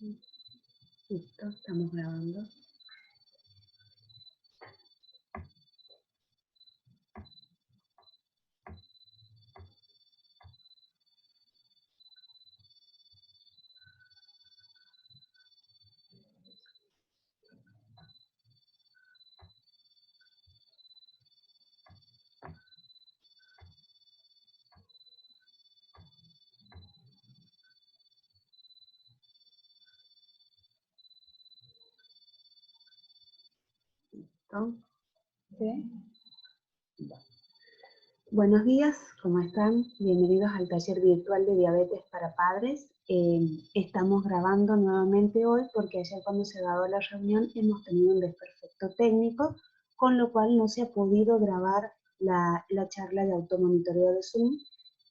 Listo, estamos grabando. ¿Listo? ¿Sí? Buenos días, ¿cómo están? Bienvenidos al taller virtual de diabetes para padres. Estamos grabando nuevamente hoy porque ayer cuando se ha dado la reunión hemos tenido un desperfecto técnico, con lo cual no se ha podido grabar la charla de automonitoreo de Zoom,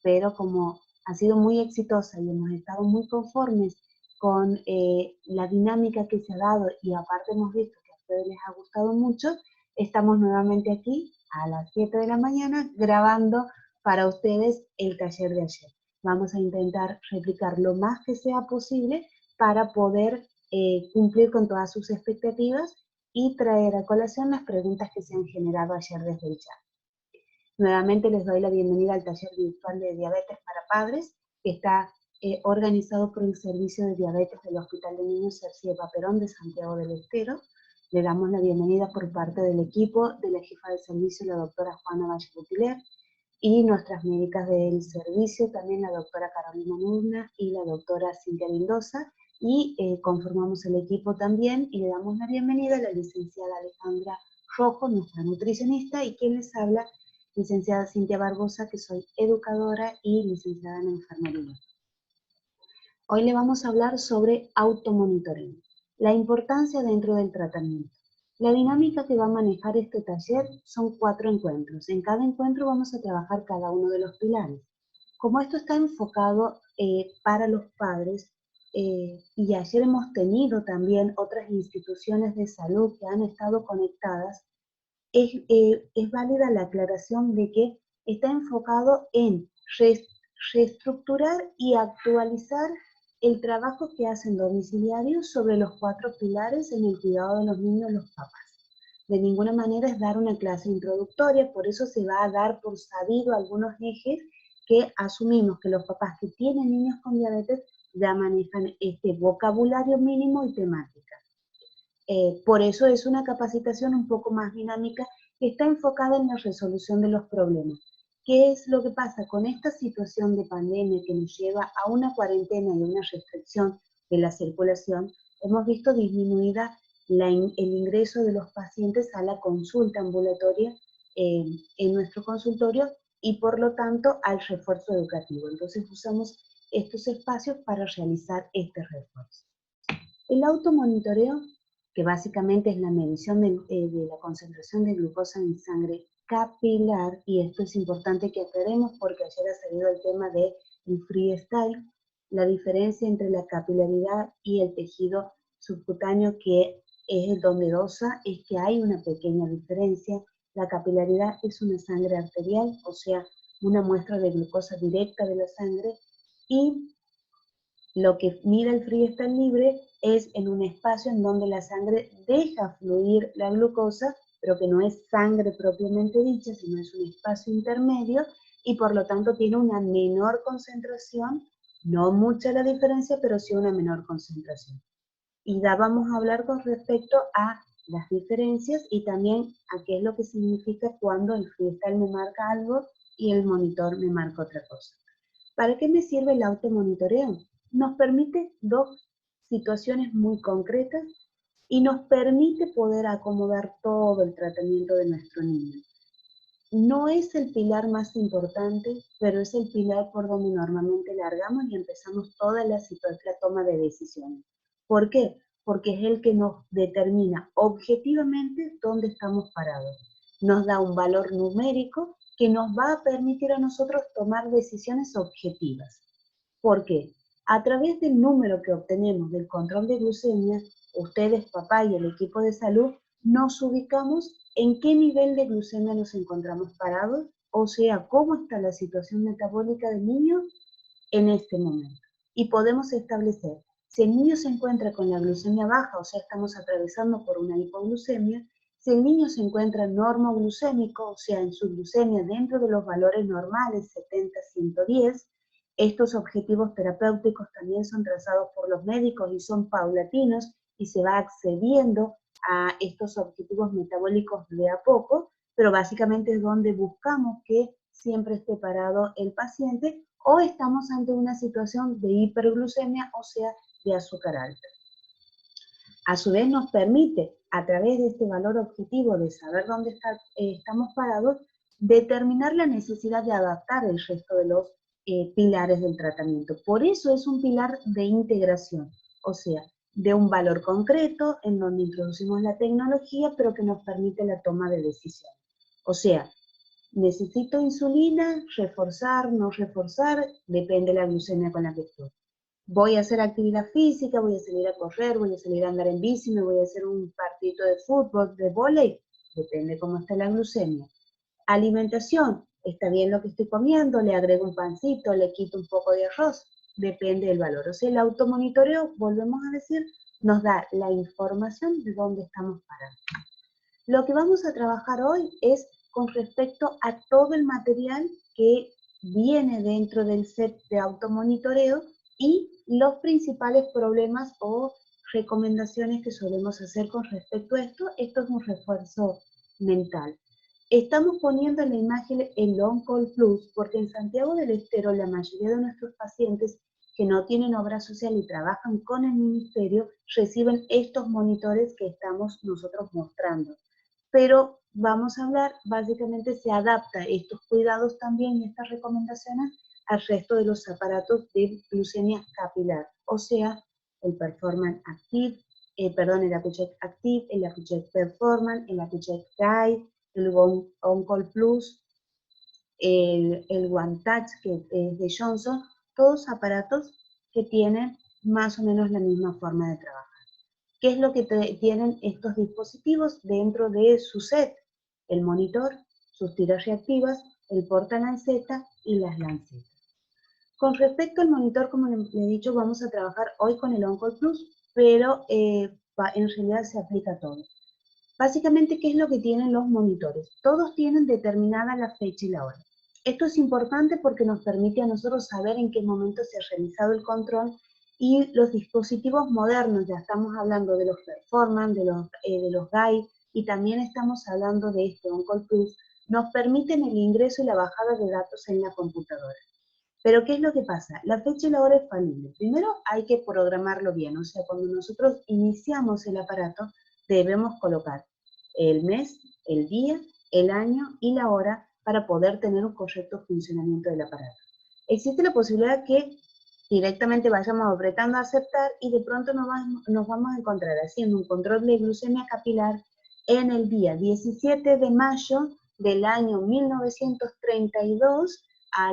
pero como ha sido muy exitosa y hemos estado muy conformes con la dinámica que se ha dado y aparte hemos visto que a ustedes les ha gustado mucho, estamos nuevamente aquí a las 7 de la mañana grabando para ustedes el taller de ayer. Vamos a intentar replicar lo más que sea posible para poder cumplir con todas sus expectativas y traer a colación las preguntas que se han generado ayer desde el chat. Nuevamente les doy la bienvenida al taller virtual de diabetes para padres, que está organizado por el Servicio de Diabetes del Hospital de Niños Cerci Paperón de Santiago del Estero. Le damos la bienvenida por parte del equipo de la jefa de servicio, la doctora Juana Valle-Butiler, y nuestras médicas del servicio, también la doctora Carolina Murna y la doctora Cintia Mendoza, y conformamos el equipo también y le damos la bienvenida a la licenciada Alejandra Rojo, nuestra nutricionista, y quien les habla, licenciada Cintia Barbosa, que soy educadora y licenciada en enfermería. Hoy le vamos a hablar sobre automonitoreo, la importancia dentro del tratamiento. La dinámica que va a manejar este taller son 4 encuentros. En cada encuentro vamos a trabajar cada uno de los pilares. Como esto está enfocado para los padres, y ayer hemos tenido también otras instituciones de salud que han estado conectadas, es válida la aclaración de que está enfocado en reestructurar y actualizar el trabajo que hacen domiciliarios sobre los 4 pilares en el cuidado de los niños, los papás. De ninguna manera es dar una clase introductoria, por eso se va a dar por sabido algunos ejes que asumimos que los papás que tienen niños con diabetes ya manejan este vocabulario mínimo y temática. Por eso es una capacitación un poco más dinámica que está enfocada en la resolución de los problemas. ¿Qué es lo que pasa con esta situación de pandemia que nos lleva a una cuarentena y una restricción de la circulación? Hemos visto disminuida el ingreso de los pacientes a la consulta ambulatoria en nuestro consultorio y por lo tanto al refuerzo educativo. Entonces usamos estos espacios para realizar este refuerzo. El automonitoreo, que básicamente es la medición de la concentración de glucosa en sangre capilar, y esto es importante que aclaremos porque ayer ha salido el tema del freestyle, la diferencia entre la capilaridad y el tejido subcutáneo que es donde dosa, es que hay una pequeña diferencia. La capilaridad es una sangre arterial, o sea, una muestra de glucosa directa de la sangre, y lo que mide el freestyle libre es en un espacio en donde la sangre deja fluir la glucosa, pero que no es sangre propiamente dicha, sino es un espacio intermedio y por lo tanto tiene una menor concentración, no mucha la diferencia, pero sí una menor concentración. Y ya vamos a hablar con respecto a las diferencias y también a qué es lo que significa cuando el freestyle me marca algo y el monitor me marca otra cosa. ¿Para qué me sirve el automonitoreo? Nos permite 2 situaciones muy concretas y nos permite poder acomodar todo el tratamiento de nuestro niño. No es el pilar más importante, pero es el pilar por donde normalmente largamos y empezamos toda la toma de decisiones. ¿Por qué? Porque es el que nos determina objetivamente dónde estamos parados. Nos da un valor numérico que nos va a permitir a nosotros tomar decisiones objetivas. ¿Por qué? A través del número que obtenemos del control de glucemia, ustedes, papá y el equipo de salud, nos ubicamos en qué nivel de glucemia nos encontramos parados, o sea, cómo está la situación metabólica del niño en este momento. Y podemos establecer Si el niño se encuentra con la glucemia baja, o sea, estamos atravesando por una hipoglucemia, si el niño se encuentra normoglucémico, o sea, en su glucemia dentro de los valores normales, 70-110, estos objetivos terapéuticos también son trazados por los médicos y son paulatinos y se va accediendo a estos objetivos metabólicos de a poco, pero básicamente es donde buscamos que siempre esté parado el paciente o estamos ante una situación de hiperglucemia, o sea, de azúcar alta. A su vez nos permite, a través de este valor objetivo de saber dónde estamos parados, determinar la necesidad de adaptar el resto de los pilares del tratamiento. Por eso es un pilar de integración, o sea, de un valor concreto en donde introducimos la tecnología, pero que nos permite la toma de decisiones. O sea, necesito insulina, reforzar, no reforzar, depende de la glucemia con la que estoy. Voy a hacer actividad física, voy a salir a correr, voy a salir a andar en bici, me voy a hacer un partido de fútbol, de vóley, depende cómo está la glucemia. Alimentación, está bien lo que estoy comiendo, le agrego un pancito, le quito un poco de arroz, depende del valor. O sea, el automonitoreo, volvemos a decir, nos da la información de dónde estamos parados. Lo que vamos a trabajar hoy es con respecto a todo el material que viene dentro del set de automonitoreo y los principales problemas o recomendaciones que solemos hacer con respecto a esto. Esto es un refuerzo mental. Estamos poniendo en la imagen el OnCall Plus porque en Santiago del Estero la mayoría de nuestros pacientes que no tienen obra social y trabajan con el ministerio reciben estos monitores que estamos nosotros mostrando. Pero vamos a hablar, básicamente se adapta estos cuidados también y estas recomendaciones al resto de los aparatos de glucemia capilar, o sea, el Performance Active, el AccuCheck Active, el AccuCheck Performance, el AccuCheck Guide, el OnCall Plus, el OneTouch, que es de Johnson, todos aparatos que tienen más o menos la misma forma de trabajar. ¿Qué es lo que tienen estos dispositivos dentro de su set? El monitor, sus tiras reactivas, el portalanceta y las lancetas. Con respecto al monitor, como les he dicho, vamos a trabajar hoy con el OnCall Plus, pero en realidad se aplica a todo. Básicamente, ¿qué es lo que tienen los monitores? Todos tienen determinada la fecha y la hora. Esto es importante porque nos permite a nosotros saber en qué momento se ha realizado el control y los dispositivos modernos, ya estamos hablando de los Performance, de los Guide y también estamos hablando de este OnCall Plus, nos permiten el ingreso y la bajada de datos en la computadora. Pero ¿qué es lo que pasa? La fecha y la hora es falible. Primero hay que programarlo bien, o sea, cuando nosotros iniciamos el aparato debemos colocar el mes, el día, el año y la hora para poder tener un correcto funcionamiento del aparato. Existe la posibilidad que directamente vayamos apretando a aceptar y de pronto nos vamos a encontrar haciendo un control de glucemia capilar en el día 17 de mayo del año 1932 a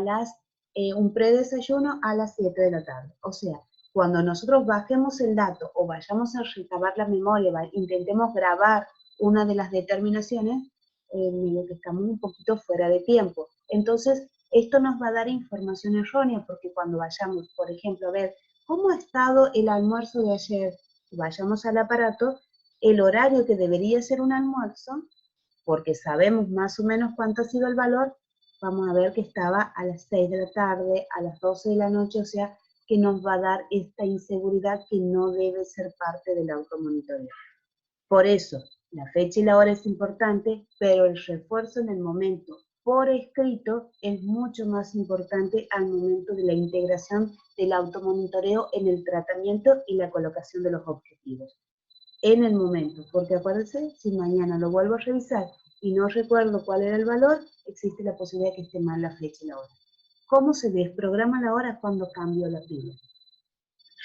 un predesayuno a las 7 de la tarde. O sea, cuando nosotros bajemos el dato o vayamos a recabar la memoria, intentemos grabar una de las determinaciones, digo que estamos un poquito fuera de tiempo. Entonces, esto nos va a dar información errónea porque cuando vayamos, por ejemplo, a ver cómo ha estado el almuerzo de ayer, vayamos al aparato, el horario que debería ser un almuerzo, porque sabemos más o menos cuánto ha sido el valor, vamos a ver que estaba a las 6 de la tarde, a las 12 de la noche, o sea, que nos va a dar esta inseguridad que no debe ser parte del automonitoreo. Por eso, la fecha y la hora es importante, pero el refuerzo en el momento por escrito es mucho más importante al momento de la integración del automonitoreo en el tratamiento y la colocación de los objetivos. En el momento, porque acuérdense, si mañana lo vuelvo a revisar y no recuerdo cuál era el valor, existe la posibilidad de que esté mal la fecha y la hora. ¿Cómo se desprograma la hora cuando cambio la pila?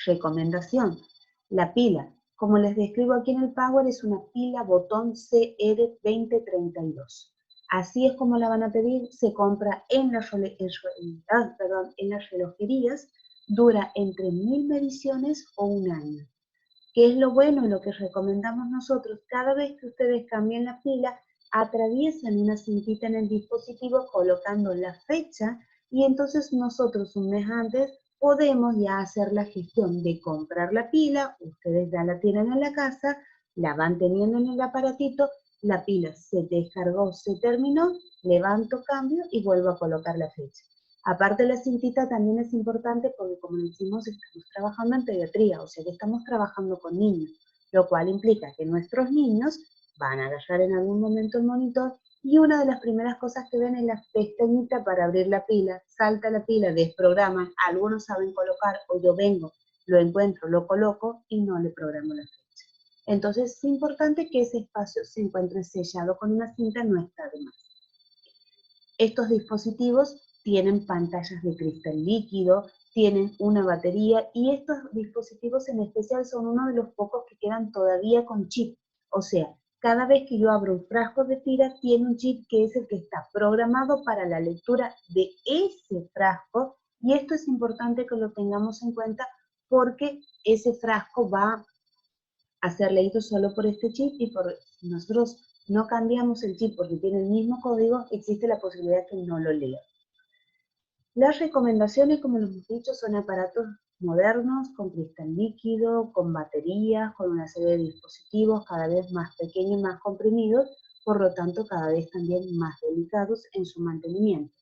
Recomendación. La pila, como les describo aquí en el Power, es una pila botón CR2032. Así es como la van a pedir, se compra en las relojerías, dura entre 1000 mediciones o un año. ¿Qué es lo bueno y lo que recomendamos nosotros? Cada vez que ustedes cambien la pila, atraviesan una cintita en el dispositivo colocando la fecha y entonces nosotros un mes antes podemos ya hacer la gestión de comprar la pila, ustedes ya la tienen en la casa, la van teniendo en el aparatito, la pila se descargó, se terminó, levanto, cambio y vuelvo a colocar la fecha. Aparte la cintita también es importante porque, como decimos, estamos trabajando en pediatría, o sea que estamos trabajando con niños, lo cual implica que nuestros niños van a agarrar en algún momento el monitor y una de las primeras cosas que ven es la pestañita para abrir la pila, salta la pila, desprograman, algunos saben colocar o yo vengo, lo encuentro, lo coloco y no le programo la fecha. Entonces es importante que ese espacio se encuentre sellado con una cinta, no está de más. Estos dispositivos tienen pantallas de cristal líquido, tienen una batería y estos dispositivos en especial son uno de los pocos que quedan todavía con chip. O sea, cada vez que yo abro un frasco de tira tiene un chip que es el que está programado para la lectura de ese frasco y esto es importante que lo tengamos en cuenta porque ese frasco va a ser leído solo por este chip y por nosotros no cambiamos el chip porque tiene el mismo código, existe la posibilidad que no lo lea. Las recomendaciones, como les hemos dicho, son aparatos modernos, con cristal líquido, con baterías, con una serie de dispositivos cada vez más pequeños y más comprimidos, por lo tanto cada vez también más delicados en su mantenimiento.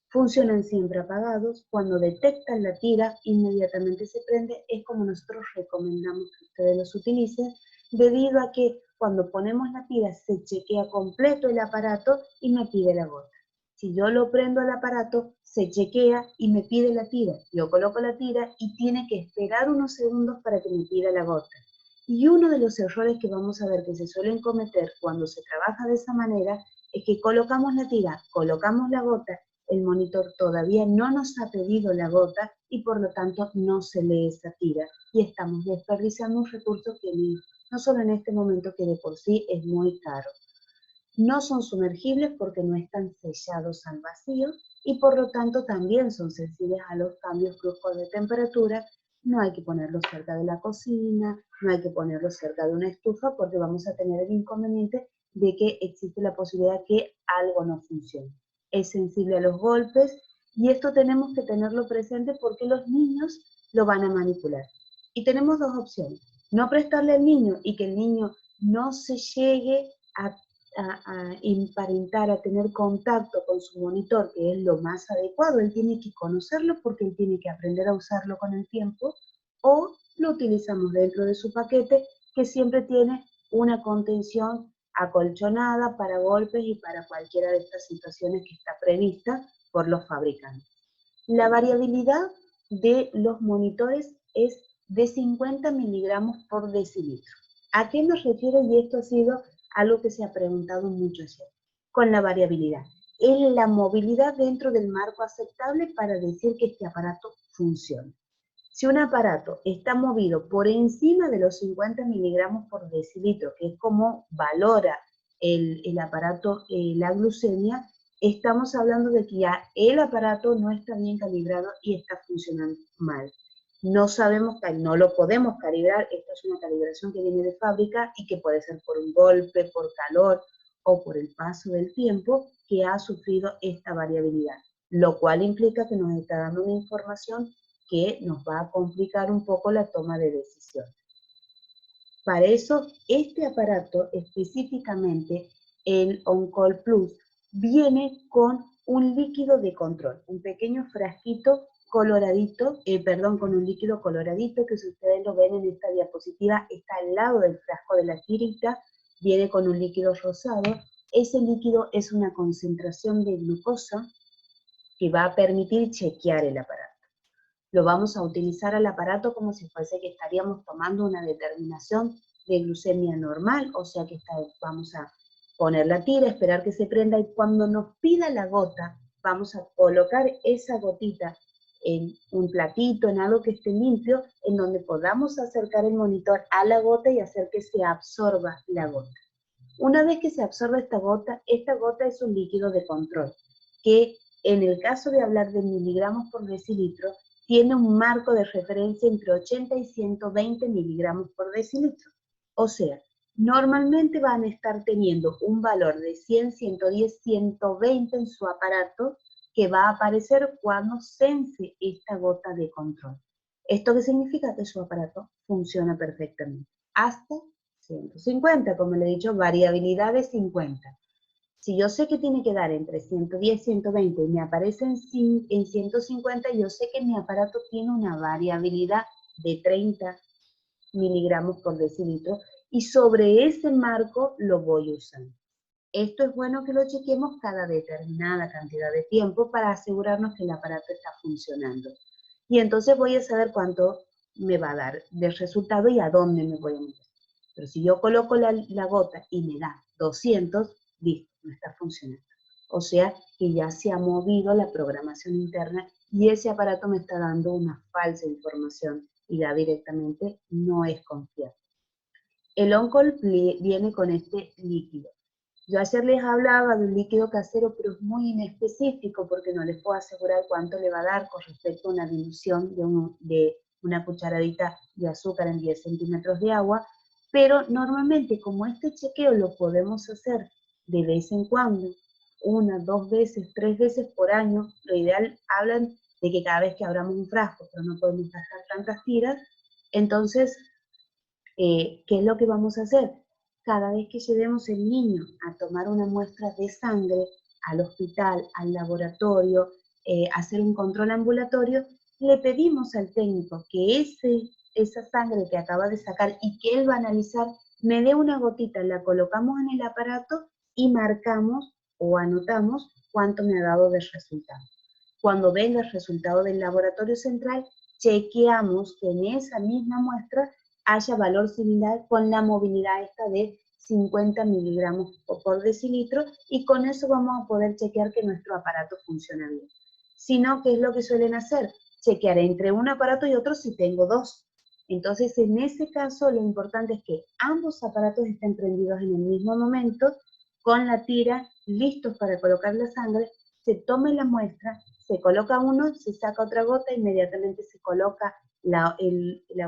Funcionan siempre apagados, cuando detectan la tira inmediatamente se prende, es como nosotros recomendamos que ustedes los utilicen, debido a que cuando ponemos la tira se chequea completo el aparato y me pide la gota. Si yo lo prendo al aparato, se chequea y me pide la tira. Yo coloco la tira y tiene que esperar unos segundos para que me pida la gota. Y uno de los errores que vamos a ver que se suelen cometer cuando se trabaja de esa manera es que colocamos la tira, colocamos la gota, el monitor todavía no nos ha pedido la gota y por lo tanto no se lee esa tira y estamos desperdiciando un recurso que no solo en este momento que de por sí es muy caro. No son sumergibles porque no están sellados al vacío y por lo tanto también son sensibles a los cambios bruscos de temperatura. No hay que ponerlos cerca de la cocina, no hay que ponerlos cerca de una estufa porque vamos a tener el inconveniente de que existe la posibilidad que algo no funcione. Es sensible a los golpes y esto tenemos que tenerlo presente porque los niños lo van a manipular. Y tenemos dos opciones: no prestarle al niño y que el niño no se llegue a emparentar, a tener contacto con su monitor, que es lo más adecuado, él tiene que conocerlo porque él tiene que aprender a usarlo con el tiempo, o lo utilizamos dentro de su paquete, que siempre tiene una contención acolchonada para golpes y para cualquiera de estas situaciones que está prevista por los fabricantes. La variabilidad de los monitores es de 50 miligramos por decilitro. ¿A qué nos refiero? Y esto ha sido algo que se ha preguntado mucho ayer. Con la variabilidad. Es la movilidad dentro del marco aceptable para decir que este aparato funciona. Si un aparato está movido por encima de los 50 miligramos por decilitro, que es como valora el aparato la glucemia, estamos hablando de que ya el aparato no está bien calibrado y está funcionando mal. No sabemos, no lo podemos calibrar, esta es una calibración que viene de fábrica y que puede ser por un golpe, por calor o por el paso del tiempo que ha sufrido esta variabilidad, lo cual implica que nos está dando una información que nos va a complicar un poco la toma de decisión. Para eso, este aparato, específicamente el OnCall Plus, viene con un líquido de control, un pequeño frasquito coloradito, con un líquido coloradito que si ustedes lo ven en esta diapositiva está al lado del frasco de la tirita, viene con un líquido rosado. Ese líquido es una concentración de glucosa que va a permitir chequear el aparato. Lo vamos a utilizar al aparato como si fuese que estaríamos tomando una determinación de glucemia normal, o sea que vamos a poner la tira, esperar que se prenda y cuando nos pida la gota, vamos a colocar esa gotita en un platito, en algo que esté limpio, en donde podamos acercar el monitor a la gota y hacer que se absorba la gota. Una vez que se absorbe esta gota es un líquido de control, que en el caso de hablar de miligramos por decilitro, tiene un marco de referencia entre 80 y 120 miligramos por decilitro. O sea, normalmente van a estar teniendo un valor de 100, 110, 120 en su aparato que va a aparecer cuando sense esta gota de control. ¿Esto qué significa? Que su aparato funciona perfectamente. Hasta 150, como le he dicho, variabilidad de 50. Si yo sé que tiene que dar entre 110 y 120 y me aparece en 150, yo sé que mi aparato tiene una variabilidad de 30 miligramos por decilitro y sobre ese marco lo voy usando. Esto es bueno que lo chequemos cada determinada cantidad de tiempo para asegurarnos que el aparato está funcionando. Y entonces voy a saber cuánto me va a dar de resultado y a dónde me voy a meter. Pero si yo coloco la gota y me da 200, listo, no está funcionando. O sea que ya se ha movido la programación interna y ese aparato me está dando una falsa información y ya directamente no es confiable. El OnCall viene con este líquido. Yo ayer les hablaba de un líquido casero, pero es muy inespecífico porque no les puedo asegurar cuánto le va a dar con respecto a una dilución de una cucharadita de azúcar en 10 centímetros de agua, pero normalmente como este chequeo lo podemos hacer de vez en cuando, 1, 2 veces, 3 veces por año, lo ideal hablan de que cada vez que abramos un frasco, pero no podemos gastar tantas tiras, entonces, ¿qué es lo que vamos a hacer? Cada vez que llevemos el niño a tomar una muestra de sangre al hospital, al laboratorio, hacer un control ambulatorio, le pedimos al técnico que esa sangre que acaba de sacar y que él va a analizar, me dé una gotita, la colocamos en el aparato y marcamos o anotamos cuánto me ha dado de resultado. Cuando venga el resultado del laboratorio central, chequeamos que en esa misma muestra haya valor similar con la movilidad esta de 50 miligramos por decilitro y con eso vamos a poder chequear que nuestro aparato funciona bien. Si no, ¿qué es lo que suelen hacer? Chequear entre un aparato y otro si tengo dos. Entonces, en ese caso, lo importante es que ambos aparatos estén prendidos en el mismo momento, con la tira, listos para colocar la sangre, se tome la muestra, se coloca uno, se saca otra gota, inmediatamente se coloca la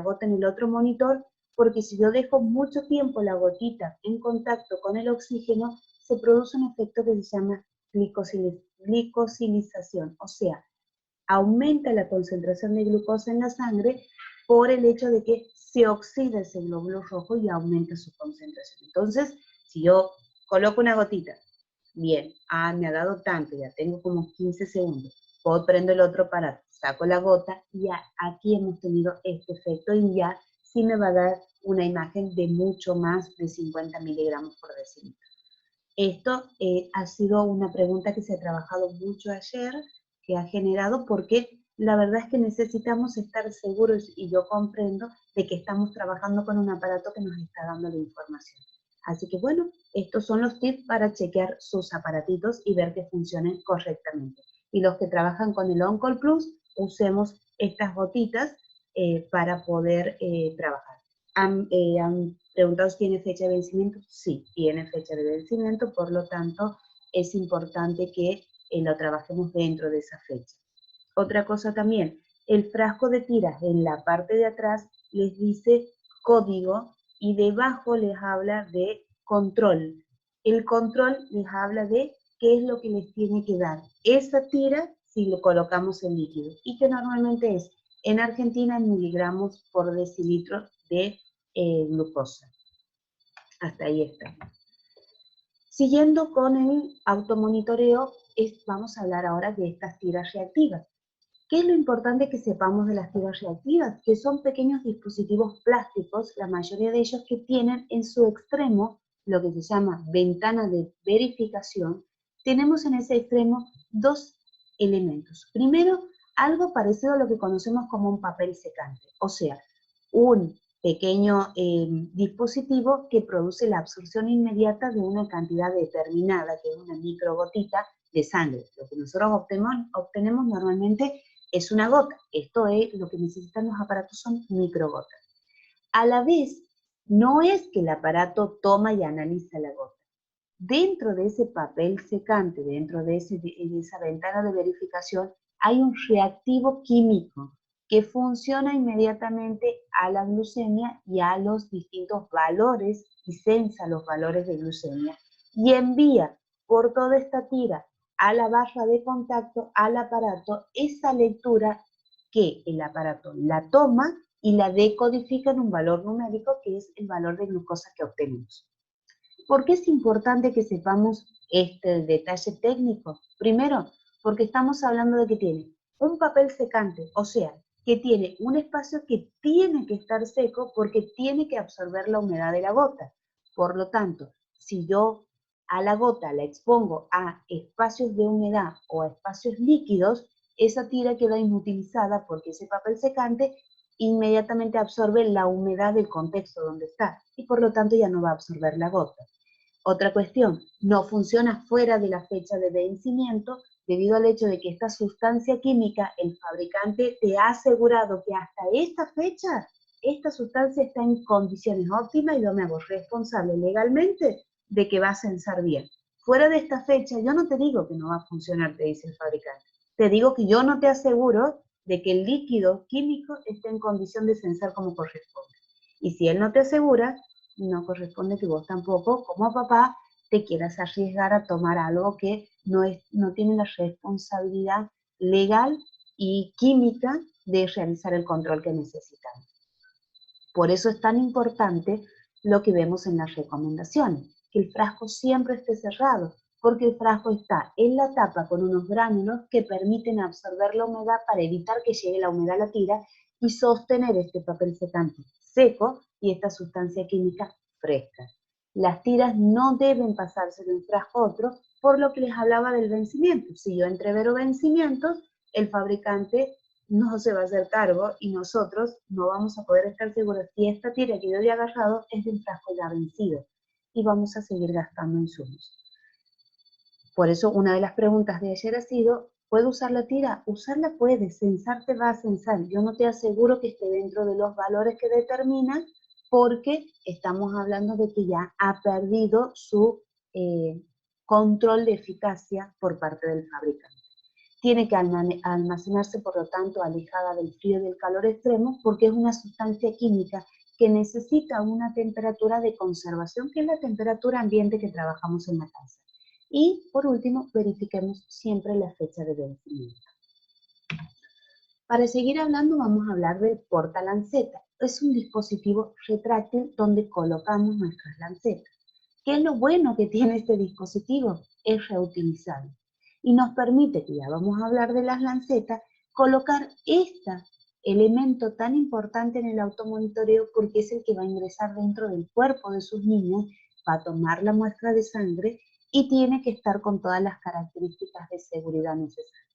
gota en el otro monitor, porque si yo dejo mucho tiempo la gotita en contacto con el oxígeno, se produce un efecto que se llama glicosilización, o sea, aumenta la concentración de glucosa en la sangre por el hecho de que se oxida ese glóbulo rojo y aumenta su concentración. Entonces, si yo coloco una gotita, bien, me ha dado tanto, ya tengo como 15 segundos, prendo el otro aparato, saco la gota y ya aquí hemos tenido este efecto y ya sí me va a dar una imagen de mucho más de 50 miligramos por decilitro. Esto ha sido una pregunta que se ha trabajado mucho ayer, que ha generado, porque la verdad es que necesitamos estar seguros, y yo comprendo, de que estamos trabajando con un aparato que nos está dando la información. Así que bueno, estos son los tips para chequear sus aparatitos y ver que funcionen correctamente. Y los que trabajan con el OnCall Plus, usemos estas gotitas para poder trabajar. ¿Han preguntado si tiene fecha de vencimiento? Sí, tiene fecha de vencimiento, por lo tanto es importante que lo trabajemos dentro de esa fecha. Otra cosa también, el frasco de tiras en la parte de atrás les dice código y debajo les habla de control. El control les habla de qué es lo que les tiene que dar esa tira si lo colocamos en líquido, y que normalmente es en Argentina en miligramos por decilitro de glucosa. Hasta ahí está. Siguiendo con el automonitoreo, vamos a hablar ahora de estas tiras reactivas. ¿Qué es lo importante que sepamos de las tiras reactivas? Que son pequeños dispositivos plásticos, la mayoría de ellos que tienen en su extremo lo que se llama ventana de verificación. Tenemos en ese extremo dos elementos. Primero, algo parecido a lo que conocemos como un papel secante, o sea, un pequeño dispositivo que produce la absorción inmediata de una cantidad determinada, que es una microgotita de sangre. Lo que nosotros obtenemos normalmente es una gota. Esto es lo que necesitan los aparatos, son microgotas. A la vez, no es que el aparato toma y analiza la gota. Dentro de ese papel secante, dentro de esa ventana de verificación, hay un reactivo químico que funciona inmediatamente a la glucemia y a los distintos valores y sensa los valores de glucemia y envía por toda esta tira a la barra de contacto, al aparato, esa lectura que el aparato la toma y la decodifica en un valor numérico que es el valor de glucosa que obtenemos. ¿Por qué es importante que sepamos este detalle técnico? Primero, porque estamos hablando de que tiene un papel secante, o sea, que tiene un espacio que tiene que estar seco porque tiene que absorber la humedad de la gota. Por lo tanto, si yo a la gota la expongo a espacios de humedad o a espacios líquidos, esa tira queda inutilizada porque ese papel secante inmediatamente absorbe la humedad del contexto donde está y por lo tanto ya no va a absorber la gota. Otra cuestión, no funciona fuera de la fecha de vencimiento debido al hecho de que esta sustancia química, el fabricante te ha asegurado que hasta esta fecha, esta sustancia está en condiciones óptimas y yo me hago responsable legalmente de que va a censar bien. Fuera de esta fecha, yo no te digo que no va a funcionar, te dice el fabricante. Te digo que yo no te aseguro de que el líquido químico esté en condición de censar como corresponde. Y si él no te asegura, no corresponde que vos tampoco, como papá, te quieras arriesgar a tomar algo que no tiene la responsabilidad legal y química de realizar el control que necesitamos. Por eso es tan importante lo que vemos en las recomendaciones, que el frasco siempre esté cerrado, porque el frasco está en la tapa con unos gránulos que permiten absorber la humedad para evitar que llegue la humedad a la tira y sostener este papel secante seco y esta sustancia química fresca. Las tiras no deben pasarse de un frasco a otro, por lo que les hablaba del vencimiento. Si yo entrevero vencimientos, el fabricante no se va a hacer cargo y nosotros no vamos a poder estar seguros si esta tira que yo he agarrado es de un frasco ya vencido y vamos a seguir gastando insumos. Por eso una de las preguntas de ayer ha sido, ¿puedo usar la tira? Usarla puedes, censar te va a censar. Yo no te aseguro que esté dentro de los valores que determinan porque estamos hablando de que ya ha perdido su control de eficacia por parte del fabricante. Tiene que almacenarse, por lo tanto, alejada del frío y del calor extremo, porque es una sustancia química que necesita una temperatura de conservación, que es la temperatura ambiente que trabajamos en la casa. Y, por último, verifiquemos siempre la fecha de vencimiento. Para seguir hablando, vamos a hablar del portalanceta. Es un dispositivo retráctil donde colocamos nuestras lancetas. ¿Qué es lo bueno que tiene este dispositivo? Es reutilizable y nos permite, que ya vamos a hablar de las lancetas, colocar este elemento tan importante en el automonitoreo porque es el que va a ingresar dentro del cuerpo de sus niños, va a tomar la muestra de sangre y tiene que estar con todas las características de seguridad necesarias.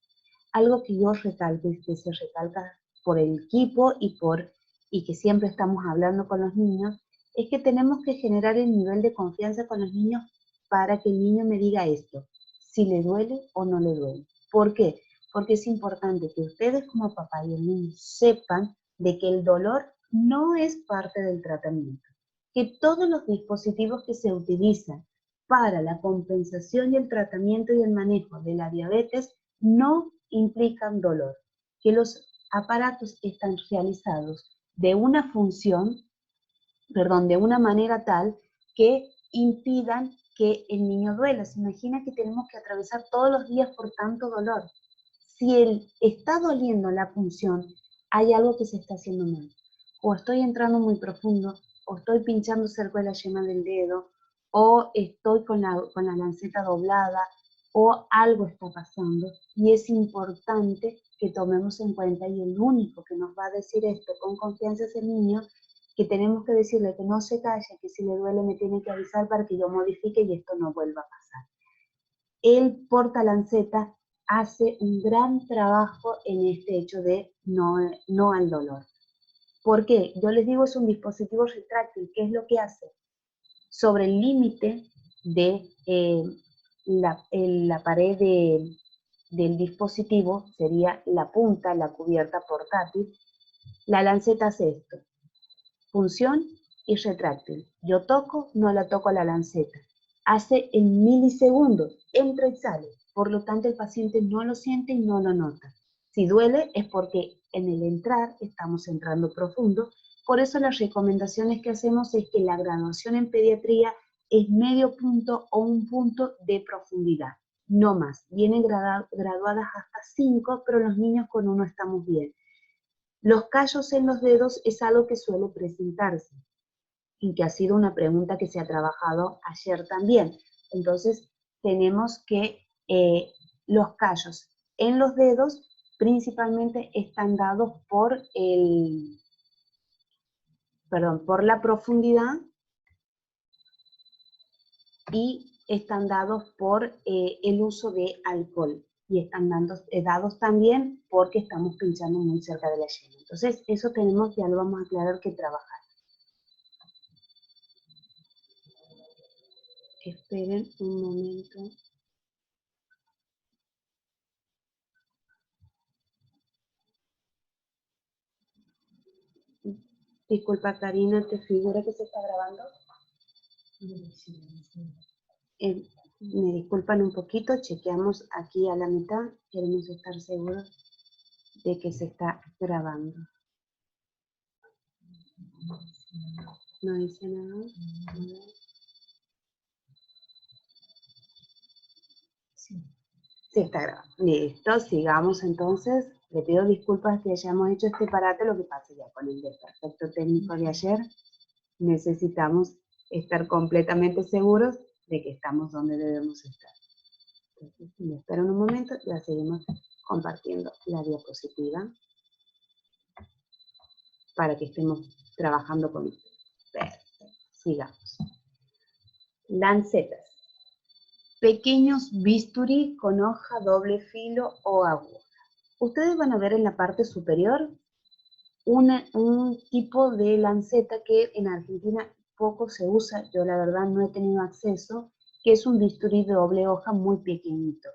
Algo que yo recalco y que se recalca por el equipo y que siempre estamos hablando con los niños, es que tenemos que generar el nivel de confianza con los niños para que el niño me diga esto, si le duele o no le duele. ¿Por qué? Porque es importante que ustedes como papá y el niño sepan de que el dolor no es parte del tratamiento, que todos los dispositivos que se utilizan para la compensación y el tratamiento y el manejo de la diabetes no implican dolor, que los aparatos están realizados de una función, de una manera tal que impidan que el niño duela. Se imagina que tenemos que atravesar todos los días por tanto dolor. Si él está doliendo la punción, hay algo que se está haciendo mal. O estoy entrando muy profundo, o estoy pinchando cerca de la yema del dedo, o estoy con la lanceta doblada, o algo está pasando. Y es importante que tomemos en cuenta, y el único que nos va a decir esto con confianza es el niño, que tenemos que decirle que no se calle, que si le duele me tiene que avisar para que yo modifique y esto no vuelva a pasar. El portalanceta hace un gran trabajo en este hecho de no al dolor. ¿Por qué? Yo les digo, es un dispositivo retráctil. ¿Qué es lo que hace? Sobre el límite de la pared del dispositivo, sería la punta, la cubierta portátil, la lanceta hace esto. Función y retráctil. Yo toco, no la toco a la lanceta. Hace en milisegundos, entra y sale. Por lo tanto, el paciente no lo siente y no lo nota. Si duele es porque en el entrar estamos entrando profundo. Por eso las recomendaciones que hacemos es que la graduación en pediatría es medio punto o un punto de profundidad. no más. Vienen graduadas hasta 5, pero los niños con 1 estamos bien. Los callos en los dedos es algo que suele presentarse y que ha sido una pregunta que se ha trabajado ayer también. Entonces, tenemos que los callos en los dedos principalmente están dados por por la profundidad y están dados por el uso de alcohol. Y están dados también porque estamos pinchando muy cerca de la yema. Entonces, eso tenemos, ya lo vamos a aclarar, que trabajar. Esperen un momento. Disculpa, Karina, ¿te figura que se está grabando? Me disculpan un poquito, chequeamos aquí a la mitad, queremos estar seguros de que se está grabando. ¿No dice nada? Sí. Sí, está grabando. Listo, sigamos entonces. Le pido disculpas que hayamos hecho este parate, lo que pasa ya con el desperfecto técnico de ayer. Necesitamos estar completamente seguros de que estamos donde debemos estar. Entonces, si me esperan un momento, ya seguimos compartiendo la diapositiva para que estemos trabajando con ustedes. Perfecto, sigamos. Lancetas. Pequeños bisturí con hoja doble filo o aguja. Ustedes van a ver en la parte superior un tipo de lanceta que en Argentina poco se usa, yo la verdad no he tenido acceso, que es un bisturí de doble hoja muy pequeñito.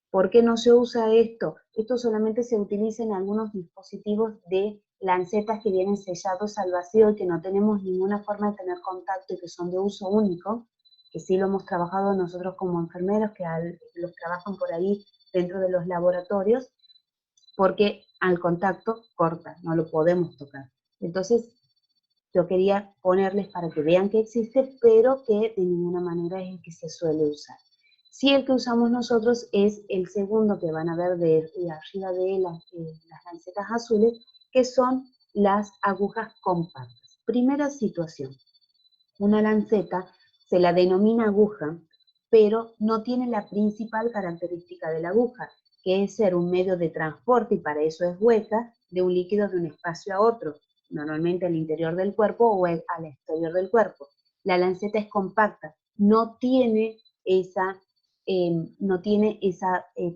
¿Por qué no se usa esto? Esto solamente se utiliza en algunos dispositivos de lancetas que vienen sellados al vacío y que no tenemos ninguna forma de tener contacto y que son de uso único, que sí lo hemos trabajado nosotros como enfermeros, que los trabajan por ahí dentro de los laboratorios, porque al contacto corta, no lo podemos tocar. Entonces, yo quería ponerles para que vean que existe, pero que de ninguna manera es el que se suele usar. Sí, el que usamos nosotros es el segundo que van a ver de arriba de las lancetas azules, que son las agujas compactas. Primera situación, una lanceta se la denomina aguja, pero no tiene la principal característica de la aguja, que es ser un medio de transporte, y para eso es hueca, de un líquido de un espacio a otro, normalmente al interior del cuerpo o al exterior del cuerpo. La lanceta es compacta, no tiene esa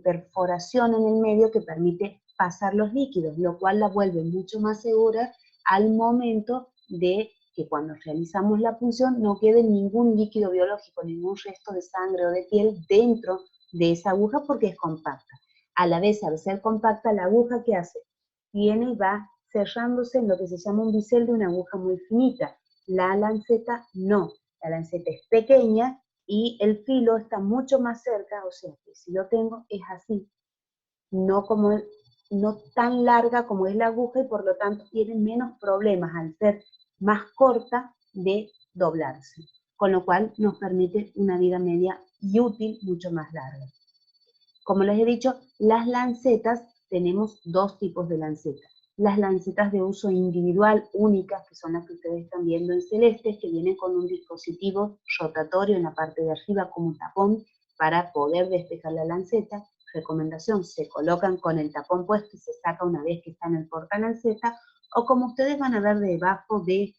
perforación en el medio que permite pasar los líquidos, lo cual la vuelve mucho más segura al momento de que cuando realizamos la punción no quede ningún líquido biológico, ningún resto de sangre o de piel dentro de esa aguja porque es compacta. A la vez, al ser compacta, la aguja, ¿qué hace? Viene y va cerrándose en lo que se llama un bisel de una aguja muy finita. La lanceta no, la lanceta es pequeña y el filo está mucho más cerca, o sea que si lo tengo es así, no tan larga como es la aguja, y por lo tanto tiene menos problemas al ser más corta de doblarse, con lo cual nos permite una vida media y útil mucho más larga. Como les he dicho, las lancetas, tenemos dos tipos de lancetas. Las lancetas de uso individual únicas, que son las que ustedes están viendo en celeste, que vienen con un dispositivo rotatorio en la parte de arriba como un tapón para poder despejar la lanceta. Recomendación, se colocan con el tapón puesto y se saca una vez que está en el portalanceta, o como ustedes van a ver debajo de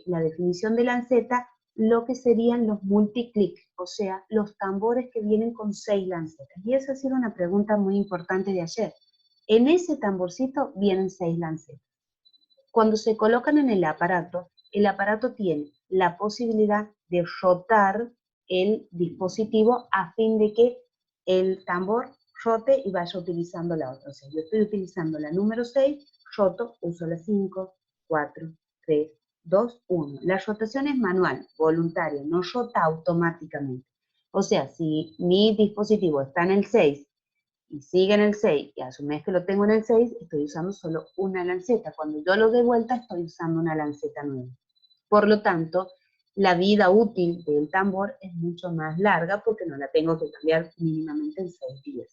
la definición de lanceta, lo que serían los multiclick, o sea, los tambores que vienen con 6 lancetas. Y esa ha sido una pregunta muy importante de ayer. En ese tamborcito vienen 6 lancetas. Cuando se colocan en el aparato tiene la posibilidad de rotar el dispositivo a fin de que el tambor rote y vaya utilizando la otra. O sea, yo estoy utilizando la número 6, roto, uso la 5, 4, 3, 2, 1. La rotación es manual, voluntaria, no rota automáticamente. O sea, si mi dispositivo está en el 6 y sigue en el 6, y a su vez que lo tengo en el 6, estoy usando solo una lanceta. Cuando yo lo dé vuelta, estoy usando una lanceta nueva. Por lo tanto, la vida útil del tambor es mucho más larga porque no la tengo que cambiar mínimamente en 6 días.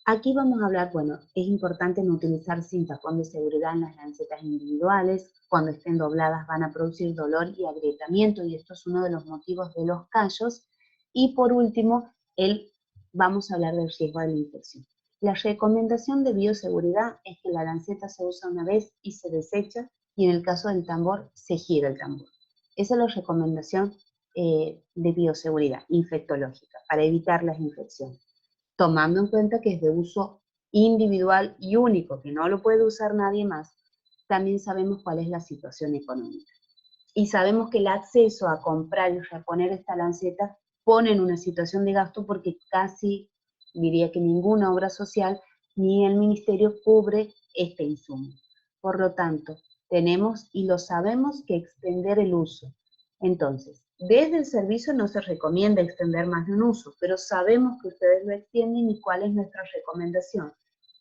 Aquí vamos a hablar, bueno, es importante no utilizar cinta-pon de seguridad en las lancetas individuales. Cuando estén dobladas van a producir dolor y agrietamiento, y esto es uno de los motivos de los callos. Y por último, vamos a hablar del riesgo de la infección. La recomendación de bioseguridad es que la lanceta se usa una vez y se desecha, y en el caso del tambor, se gira el tambor. Esa es la recomendación de bioseguridad infectológica, para evitar las infecciones, tomando en cuenta que es de uso individual y único, que no lo puede usar nadie más. También sabemos cuál es la situación económica. Y sabemos que el acceso a comprar y reponer esta lanceta pone en una situación de gasto, porque casi, diría que ninguna obra social ni el ministerio cubre este insumo. Por lo tanto, tenemos y lo sabemos que extender el uso. Entonces, desde el servicio no se recomienda extender más de un uso, pero sabemos que ustedes lo extienden, y cuál es nuestra recomendación: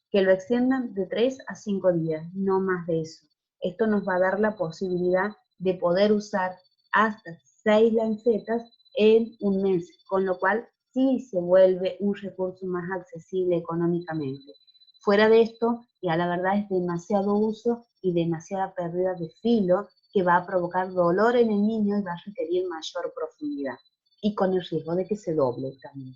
que lo extiendan de 3 a 5 días, no más de eso. Esto nos va a dar la posibilidad de poder usar hasta 6 lancetas en un mes, con lo cual sí se vuelve un recurso más accesible económicamente. Fuera de esto, ya la verdad es demasiado uso y demasiada pérdida de filo, que va a provocar dolor en el niño y va a requerir mayor profundidad, y con el riesgo de que se doble también.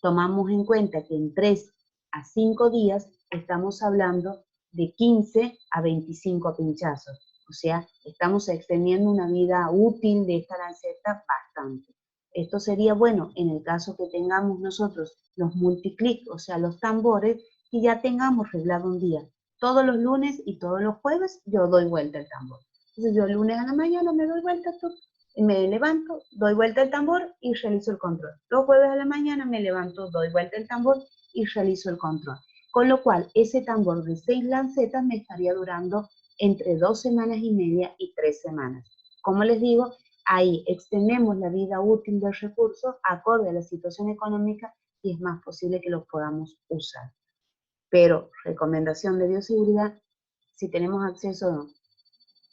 Tomamos en cuenta que en 3 a 5 días estamos hablando de 15 a 25 pinchazos. O sea, estamos extendiendo una vida útil de esta lanceta bastante. Esto sería bueno en el caso que tengamos nosotros los multiclick, o sea, los tambores, y ya tengamos reglado un día. Todos los lunes y todos los jueves yo doy vuelta el tambor. Entonces yo el lunes a la mañana me doy vuelta, me levanto, doy vuelta el tambor y realizo el control. Los jueves a la mañana me levanto, doy vuelta el tambor y realizo el control. Con lo cual, ese tambor de 6 lancetas me estaría durando entre 2 semanas y media y 3 semanas. Como les digo, ahí extendemos la vida útil del recurso acorde a la situación económica, y es más posible que los podamos usar. Pero, recomendación de bioseguridad: si tenemos acceso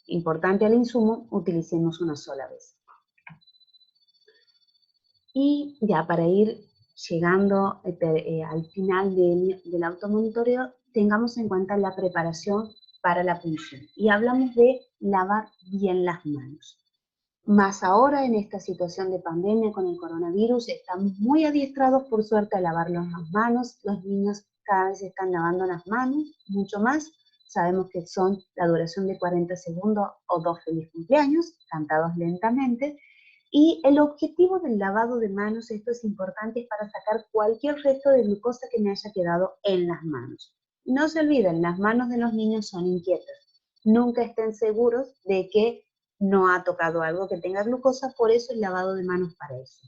importante al insumo, utilicemos una sola vez. Y ya para ir llegando al final del automonitoreo, tengamos en cuenta la preparación para la punción. Y hablamos de lavar bien las manos. Más ahora en esta situación de pandemia con el coronavirus, estamos muy adiestrados, por suerte, a lavarnos las manos. Los niños cada vez están lavando las manos, mucho más. Sabemos que son la duración de 40 segundos o 2 feliz cumpleaños, cantados lentamente. Y el objetivo del lavado de manos, esto es importante, es para sacar cualquier resto de glucosa que me haya quedado en las manos. No se olviden, las manos de los niños son inquietas. Nunca estén seguros de que no ha tocado algo que tenga glucosa, por eso el lavado de manos para eso.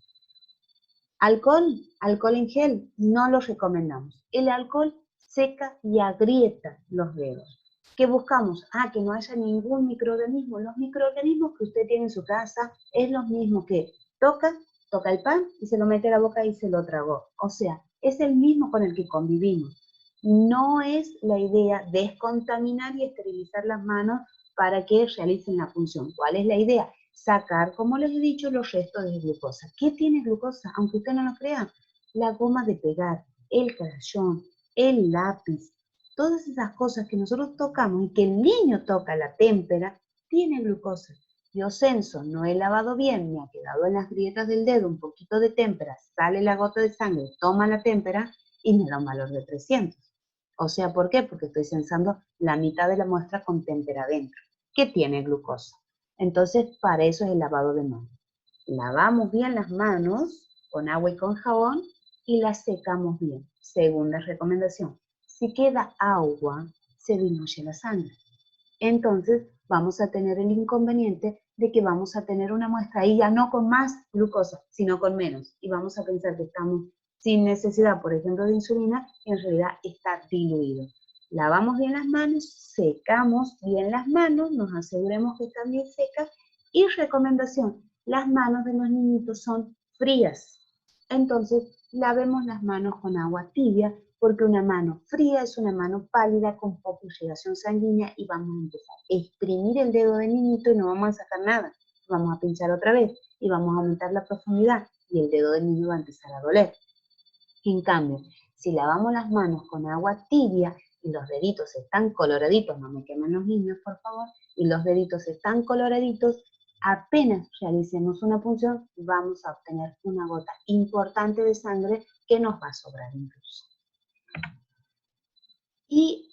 Alcohol en gel, no lo recomendamos. El alcohol seca y agrieta los dedos. ¿Qué buscamos? Que no haya ningún microorganismo. Los microorganismos que usted tiene en su casa es lo mismo que toca el pan y se lo mete a la boca y se lo tragó. O sea, es el mismo con el que convivimos. No es la idea descontaminar y esterilizar las manos para que realicen la función. ¿Cuál es la idea? Sacar, como les he dicho, los restos de glucosa. ¿Qué tiene glucosa? Aunque usted no lo crea, la goma de pegar, el crayón, el lápiz, todas esas cosas que nosotros tocamos y que el niño toca, la témpera, tiene glucosa. Yo censo, no he lavado bien, me ha quedado en las grietas del dedo un poquito de témpera, sale la gota de sangre, toma la témpera y me da un valor de 300. O sea, ¿por qué? Porque estoy censando la mitad de la muestra con témpera adentro, que tiene glucosa. Entonces, para eso es el lavado de manos. Lavamos bien las manos con agua y con jabón y las secamos bien. Segunda recomendación: si queda agua, se diluye la sangre. Entonces, vamos a tener el inconveniente de que vamos a tener una muestra ahí ya no con más glucosa, sino con menos. Y vamos a pensar que estamos sin necesidad, por ejemplo, de insulina, y en realidad está diluido. Lavamos bien las manos, secamos bien las manos, nos aseguremos que están bien secas. Y recomendación: las manos de los niñitos son frías. Entonces, lavemos las manos con agua tibia Porque una mano fría es una mano pálida con poca irrigación sanguínea y vamos a empezar a exprimir el dedo del niñito y no vamos a sacar nada. Vamos a pinchar otra vez y vamos a aumentar la profundidad y el dedo del niño va a empezar a doler. En cambio, si lavamos las manos con agua tibia y los deditos están coloraditos, no me quemen los niños por favor, y los deditos están coloraditos, apenas realicemos una punción vamos a obtener una gota importante de sangre que nos va a sobrar incluso. ¿Y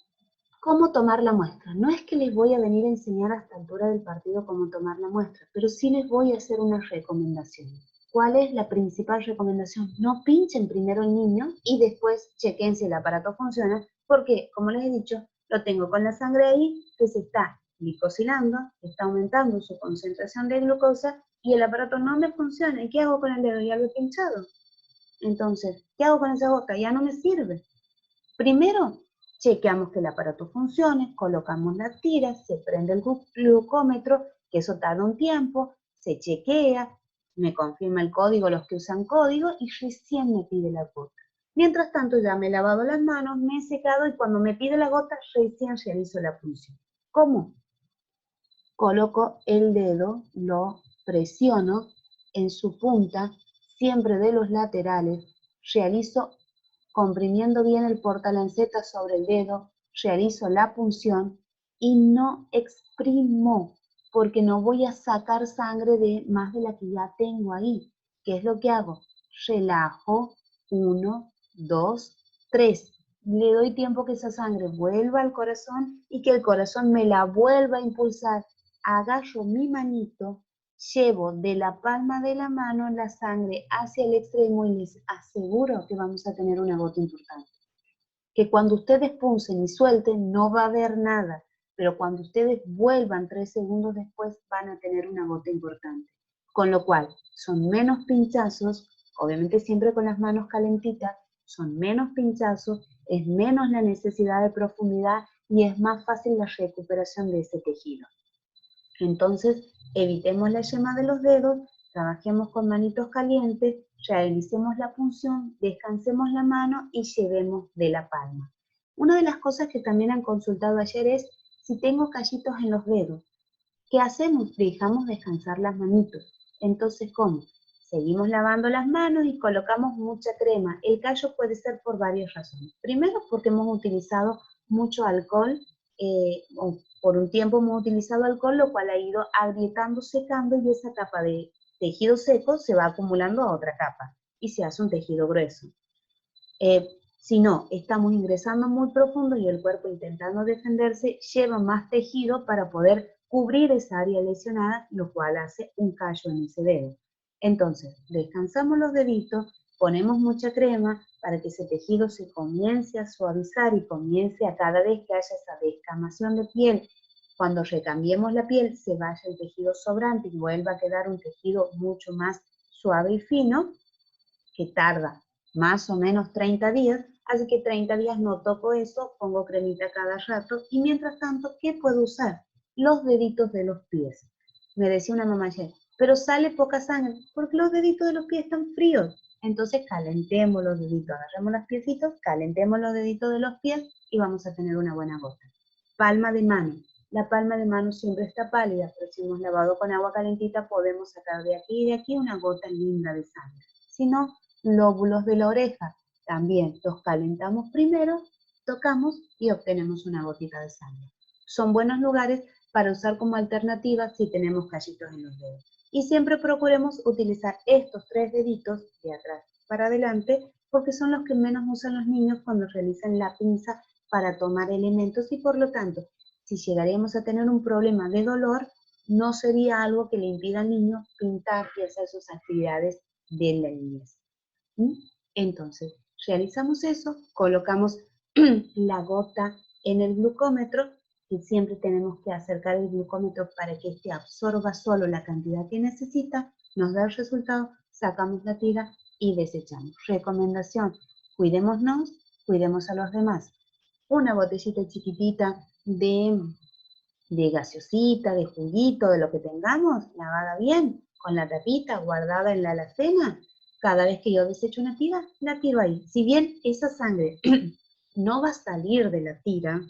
cómo tomar la muestra? No es que les voy a venir a enseñar a esta altura del partido cómo tomar la muestra, pero sí les voy a hacer una recomendación. ¿Cuál es la principal recomendación? No pinchen primero el niño y después chequen si el aparato funciona, porque, como les he dicho, lo tengo con la sangre ahí que se está glicosilando, está aumentando su concentración de glucosa y el aparato no me funciona. ¿Y qué hago con el dedo? Ya lo he pinchado. Entonces, ¿qué hago con esa gota? Ya no me sirve. Primero, chequeamos que el aparato funcione, colocamos las tiras, se prende el glucómetro, que eso tarda un tiempo, se chequea, me confirma el código, los que usan código, y recién me pide la gota. Mientras tanto ya me he lavado las manos, me he secado y cuando me pide la gota, recién realizo la punción. ¿Cómo? Coloco el dedo, lo presiono en su punta, siempre de los laterales, realizo comprimiendo bien el portalanceta sobre el dedo, realizo la punción y no exprimo porque no voy a sacar sangre de más de la que ya tengo ahí. ¿Qué es lo que hago? Relajo, 1, 2, 3. Le doy tiempo que esa sangre vuelva al corazón y que el corazón me la vuelva a impulsar. Agarro mi manito, llevo de la palma de la mano la sangre hacia el extremo y les aseguro que vamos a tener una gota importante. Que cuando ustedes punsen y suelten no va a haber nada, pero cuando ustedes vuelvan 3 segundos después van a tener una gota importante. Con lo cual, son menos pinchazos, obviamente siempre con las manos calentitas, son menos pinchazos, es menos la necesidad de profundidad y es más fácil la recuperación de ese tejido. Entonces, evitemos la yema de los dedos, trabajemos con manitos calientes, realicemos la punción, descansemos la mano y llevemos de la palma. Una de las cosas que también han consultado ayer es si tengo callitos en los dedos. ¿Qué hacemos? Dejamos descansar las manitos. Entonces, ¿cómo? Seguimos lavando las manos y colocamos mucha crema. El callo puede ser por varias razones. Primero, porque hemos utilizado mucho alcohol, o por un tiempo hemos utilizado alcohol, lo cual ha ido agrietando, secando y esa capa de tejido seco se va acumulando a otra capa y se hace un tejido grueso. Si no, estamos ingresando muy profundo y el cuerpo intentando defenderse lleva más tejido para poder cubrir esa área lesionada, lo cual hace un callo en ese dedo. Entonces, descansamos los deditos, ponemos mucha crema para que ese tejido se comience a suavizar y comience a cada vez que haya esa descamación de piel, cuando recambiemos la piel se vaya el tejido sobrante y vuelva a quedar un tejido mucho más suave y fino, que tarda más o menos 30 días, así que 30 días no toco eso, pongo cremita cada rato y mientras tanto, ¿qué puedo usar? Los deditos de los pies. Me decía una mamá ayer, pero sale poca sangre, porque los deditos de los pies están fríos. Entonces calentemos los deditos, agarremos los piecitos, calentemos los deditos de los pies y vamos a tener una buena gota. Palma de mano. La palma de mano siempre está pálida, pero si hemos lavado con agua calentita podemos sacar de aquí y de aquí una gota linda de sangre. Si no, lóbulos de la oreja. También los calentamos primero, tocamos y obtenemos una gotita de sangre. Son buenos lugares para usar como alternativa si tenemos callitos en los dedos. Y siempre procuremos utilizar estos 3 deditos de atrás para adelante porque son los que menos usan los niños cuando realizan la pinza para tomar elementos y por lo tanto, si llegaríamos a tener un problema de dolor, no sería algo que le impida al niño pintar y hacer sus actividades de la niñez. Entonces, realizamos eso, colocamos la gota en el glucómetro y siempre tenemos que acercar el glucómetro para que este absorba solo la cantidad que necesita, nos da el resultado, sacamos la tira y desechamos. Recomendación, cuidémonos, cuidemos a los demás. Una botellita chiquitita de gaseosita, de juguito, de lo que tengamos, lavada bien, con la tapita guardada en la alacena, Cada vez que yo desecho una tira, la tiro ahí. Si bien esa sangre no va a salir de la tira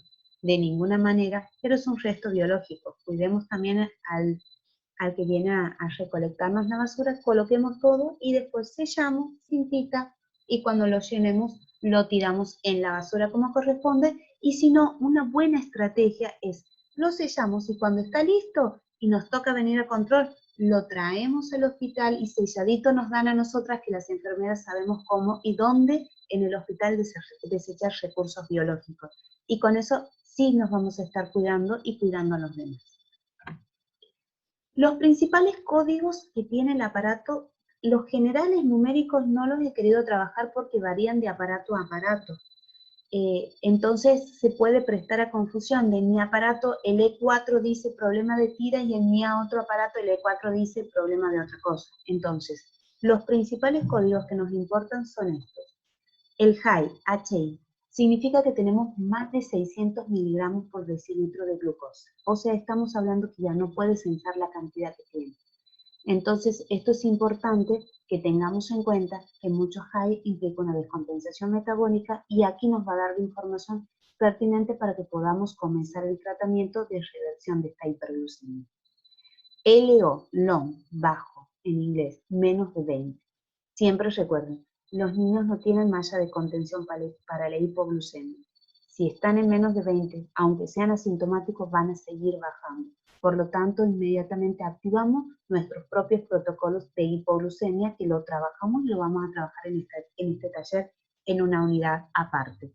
de ninguna manera, pero es un resto biológico. Cuidemos también al que viene a recolectarnos la basura, coloquemos todo y después sellamos, cintita, y cuando lo llenemos lo tiramos en la basura como corresponde. Y si no, una buena estrategia es lo sellamos y cuando está listo y nos toca venir a control, lo traemos al hospital y selladito nos dan a nosotras que las enfermeras sabemos cómo y dónde en el hospital desechar recursos biológicos. Y con eso sí nos vamos a estar cuidando y cuidando a los demás. Los principales códigos que tiene el aparato, los generales numéricos no los he querido trabajar porque varían de aparato a aparato. Entonces se puede prestar a confusión. De mi aparato el E4 dice problema de tira y en mi otro aparato el E4 dice problema de otra cosa. Entonces, los principales códigos que nos importan son estos. El HI, HI, significa que tenemos más de 600 miligramos por decilitro de glucosa. O sea, estamos hablando que ya no puede censar la cantidad que tiene. Entonces, esto es importante que tengamos en cuenta que muchos HI implica una descompensación metabólica y aquí nos va a dar la información pertinente para que podamos comenzar el tratamiento de reversión de esta hiperglucemia. LO, long, bajo, en inglés, menos de 20. Siempre recuerden, los niños no tienen malla de contención para la hipoglucemia. Si están en menos de 20, aunque sean asintomáticos, van a seguir bajando. Por lo tanto, inmediatamente activamos nuestros propios protocolos de hipoglucemia que lo trabajamos y lo vamos a trabajar en este taller en una unidad aparte.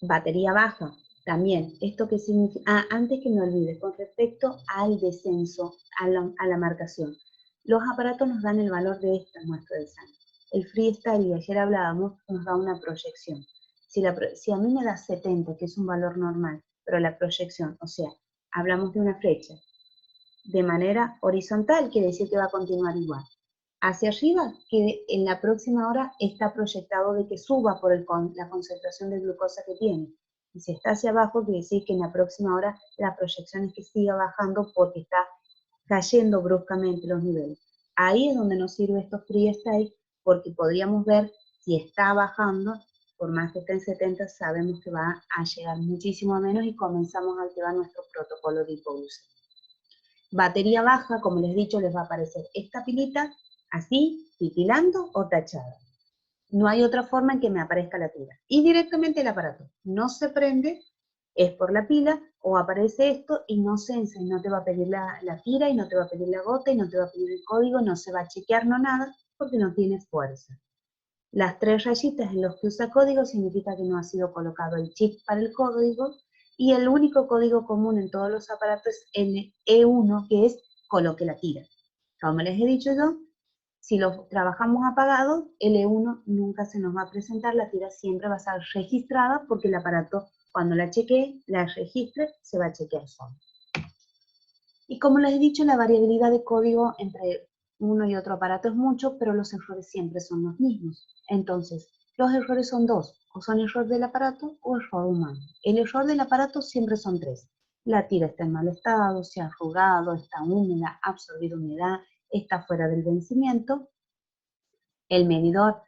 Batería baja, también. ¿Esto qué significa? Antes que me olvide, con respecto al descenso, a la marcación. Los aparatos nos dan el valor de esta muestra de sangre. El freestyle, y ayer hablábamos, nos da una proyección. Si a mí me da 70, que es un valor normal, pero la proyección, o sea, hablamos de una flecha, de manera horizontal, quiere decir que va a continuar igual. Hacia arriba, que en la próxima hora está proyectado de que suba por la concentración de glucosa que tiene. Y si está hacia abajo, quiere decir que en la próxima hora la proyección es que siga bajando porque está cayendo bruscamente los niveles. Ahí es donde nos sirve estos freestyle, porque podríamos ver si está bajando, por más que esté en 70, sabemos que va a llegar muchísimo menos y comenzamos a activar nuestro protocolo de hipoglucemia. Batería baja, como les he dicho, les va a aparecer esta pilita así, titilando o tachada. No hay otra forma en que me aparezca la tira. Y directamente el aparato no se prende, es por la pila, o aparece esto y no sensa, y no te va a pedir la tira, y no te va a pedir la gota, y no te va a pedir el código, no se va a chequear, no nada, porque no tiene fuerza. Las 3 rayitas en los que usa código significa que no ha sido colocado el chip para el código, y el único código común en todos los aparatos es E1, que es coloque la tira. Como les he dicho yo, si lo trabajamos apagado, el E1 nunca se nos va a presentar, la tira siempre va a estar registrada porque el aparato, cuando la chequee, la registre, se va a chequear solo. Y como les he dicho, la variabilidad de código entre uno y otro aparato es mucho, pero los errores siempre son los mismos. Entonces, los errores son dos, o son error del aparato o error humano. El error del aparato siempre son 3. La tira está en mal estado, se ha arrugado, está húmeda, ha absorbido humedad, está fuera del vencimiento. El medidor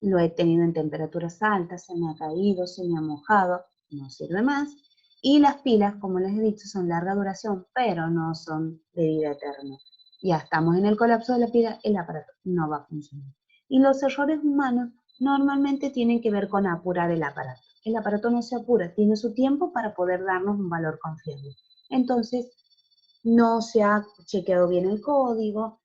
lo he tenido en temperaturas altas, se me ha caído, se me ha mojado, no sirve más. Y las pilas, como les he dicho, son larga duración, pero no son de vida eterna. Ya estamos en el colapso de la pila, el aparato no va a funcionar. Y los errores humanos normalmente tienen que ver con apurar el aparato. El aparato no se apura, tiene su tiempo para poder darnos un valor confiable. Entonces, no se ha chequeado bien el código,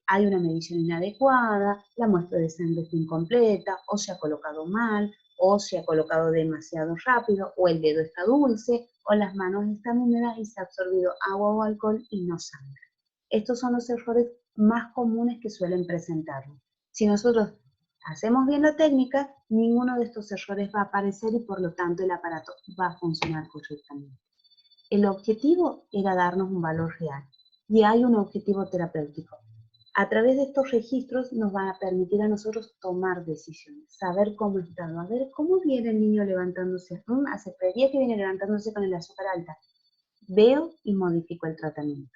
hay una medición inadecuada, la muestra de sangre está incompleta, o se ha colocado mal, o se ha colocado demasiado rápido, o el dedo está dulce, o las manos están húmedas y se ha absorbido agua o alcohol y no sangra. Estos son los errores más comunes que suelen presentarnos. Si nosotros hacemos bien la técnica, ninguno de estos errores va a aparecer y por lo tanto el aparato va a funcionar correctamente. El objetivo era darnos un valor real y hay un objetivo terapéutico. A través de estos registros nos van a permitir a nosotros tomar decisiones, saber cómo está, a ver cómo viene el niño levantándose. Hace 3 días que viene levantándose con el azúcar alta. Veo y modifico el tratamiento.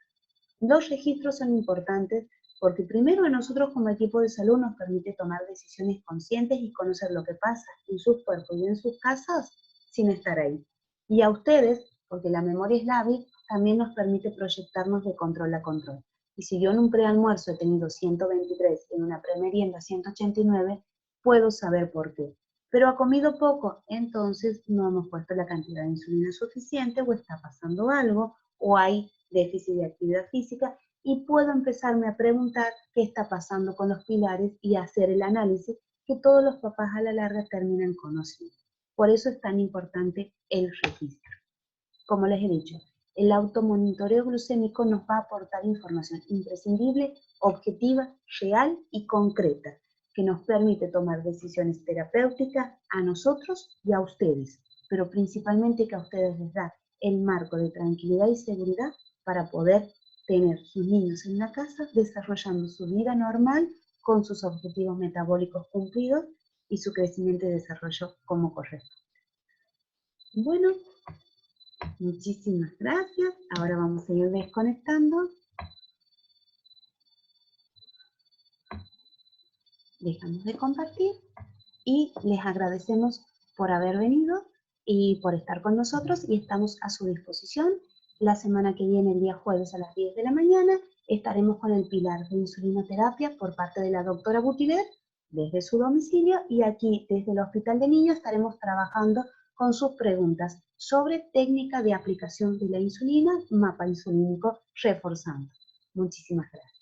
Los registros son importantes Porque primero a nosotros como equipo de salud nos permite tomar decisiones conscientes y conocer lo que pasa en sus cuerpos y en sus casas sin estar ahí. Y a ustedes, porque la memoria es lábil, también nos permite proyectarnos de control a control. Y si yo en un prealmuerzo he tenido 123, en una premerienda 189, puedo saber por qué. Pero ha comido poco, entonces no hemos puesto la cantidad de insulina suficiente o está pasando algo o hay déficit de actividad física y puedo empezarme a preguntar qué está pasando con los pilares y hacer el análisis que todos los papás a la larga terminan conociendo. Por eso es tan importante el registro. Como les he dicho, el automonitoreo glucémico nos va a aportar información imprescindible, objetiva, real y concreta, que nos permite tomar decisiones terapéuticas a nosotros y a ustedes, pero principalmente que a ustedes les da el marco de tranquilidad y seguridad para poder tener sus niños en la casa desarrollando su vida normal con sus objetivos metabólicos cumplidos y su crecimiento y desarrollo como corresponde. Bueno, muchísimas gracias. Ahora vamos a ir desconectando. Dejamos de compartir y les agradecemos por haber venido y por estar con nosotros y estamos a su disposición. La semana que viene, el día jueves a las 10 de la mañana, estaremos con el pilar de insulinoterapia por parte de la doctora Butiler desde su domicilio y aquí desde el Hospital de Niños estaremos trabajando con sus preguntas sobre técnica de aplicación de la insulina, mapa insulínico reforzando. Muchísimas gracias.